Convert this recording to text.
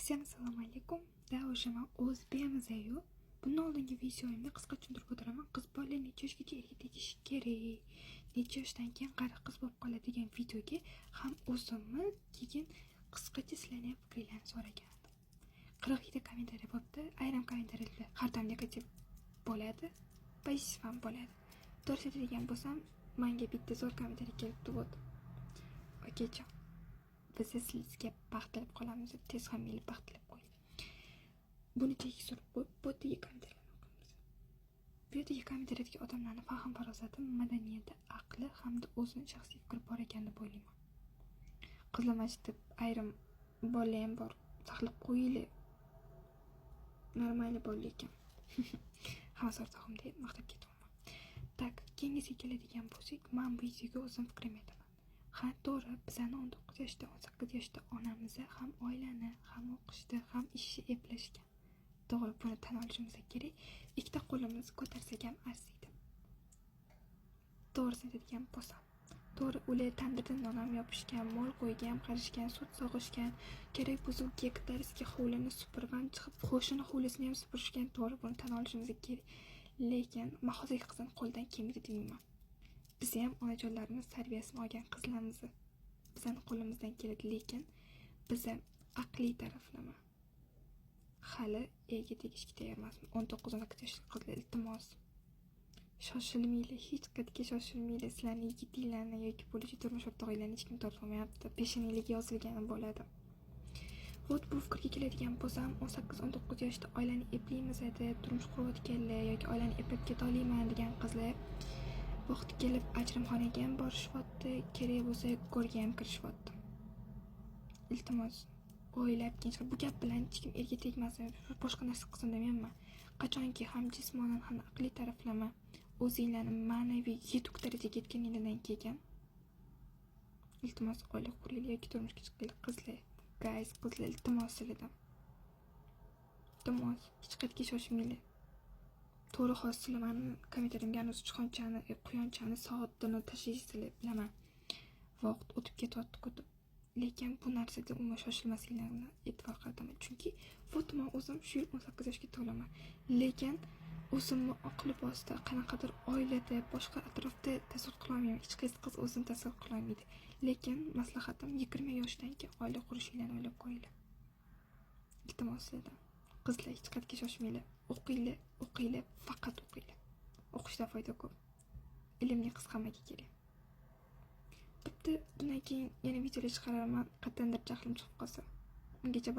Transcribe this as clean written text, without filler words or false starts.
Всем assalomu alaykum. Da o'shaman o'z bemizayu. Bundan oldingi videoimda qisqa tushuntirib o'tiraman. Qiz bola necha yoshgacha erga tegishi kerak, necha yoshdan keyin qari qiz bo'lib qoladi degan videoga ham o'zimni keyin qisqacha sizlarning fikringizni so'ragandim. 47 kommentariy bo'libdi. Ayrim kommentariyalar har doimgacha bo'ladi, pozitiv ham bo'ladi. To'g'ri aytadigan bo'lsam, menga bitta zo'r kommentariy kelibdi bo'ldi. Okajon, biz sizga baxt tilab qolamiz deb tez ham meni baxt tilab qo'ying. Buni tekshirib qo'yib, bu yerga kommentariylarni o'qiymiz. Bu yerdagi kommentariyadagi odamlarning fahm farosati, madaniyati, aqli hamda o'zini shaxsiy fikri bor ekan deb o'ylayman. Qizlamash deb ayrim bola ham bor, saqlab qo'yinglar. Normal bola ekan. Hamma o'rtog'im deb maqtab ketaman. Tak, keyingisiga keladigan bo'lsak, men bu videoga o'zim fikrimni aytaman. Ha, to'g'ri, bizani 19 yoshda, 18 yoshda onamiz ham oilani, ham o'qishda, ham ishni eplashgan. To'g'ri, buni tan olishimiz kerak. Ikkita qo'limiz ko'tarsak ham arziydi. To'g'risini aytadigan bo'lsam, to'g'ri, ular tandirdan non ham yopishgan, mol qo'ygan, qarishgan, sut sog'ishgan, kerak bo'lsa gektarskiy hovlini supurib ham chiqib, qo'shini hovlisini ham supurishgan. To'g'ri, buni tan olishimiz kerak. Lekin men hozirgi qizning qo'lidan kelmaydi deyman. Biz ham onajonlarimiz tarbiyasini olgan qizlarimiz. Bizning qo'limizdan keladi, lekin biz ham aqliy taraflama. Hali erga tegishga tayyor emasman. 19-18 yoshli qizlar, iltimos, shoshilmanglar, hech qatga shoshilmanglar. Sizlarning yigitinglarni yoki bo'lajak turmush o'rtog'inglarni hech kim topolmayapti. Peshonangizga yozilgani bo'ladi. Vot bu fikrga keladigan bo'lsam, 18-19 yoshda oilani eplaymiz deb turmush qurayotganlar yoki oilani eplab keta olmayman degan qizlar vaqti kelib ajrimxonaga ham borishyapti, kerak bo'lsa go'rga ham kirishyapti. Iltimos, o'ylab keyin bu gap bilan hech kim erga tegmasin, boshqa narsa qilsin demayman. Qachonki ham jismonan ham aqliy taraflama, o'zinglarni ma'naviy yetuk darajaga yetganinglardan keyin iltimos oila quraylik yoki turmushga chiqaylik qizlar. Guys, qizlar, iltimos sizlardan. Iltimos, hech qayerga shoshmanglar. To'g'ri, hozir sizlar meni kommentariyamga sichqonchani, quyonchani, soatini tashlaysizlar, bilaman. Vaqt o'tib ketyapti kutib. Lekin bu narsada umuman shoshilmasliklarini e'tibor qarataman. Chunki vot men o'zim shu yil 18 yoshga to'laman. Lekin o'zimni oq libosda, qanaqadir oilada, boshqa atrofda tasavvur qila olmayman. Hech qaysi qiz o'zini tasavvur qila olmaydi. Lekin maslahatim 20 yoshdan keyin oila qurishinglarni o'ylab qo'yinglar. Iltimos sizlardan. Qizlar, hech qayerga shoshmanglar. O'qinglar, faqat o'qinglar. O'qishda foyda ko'p. Ilmli qiz hammaga kerak. Bitta bundan keyin yana videolar chiqaraman, qatdandir jahlim chiqib qolsa. Ungacha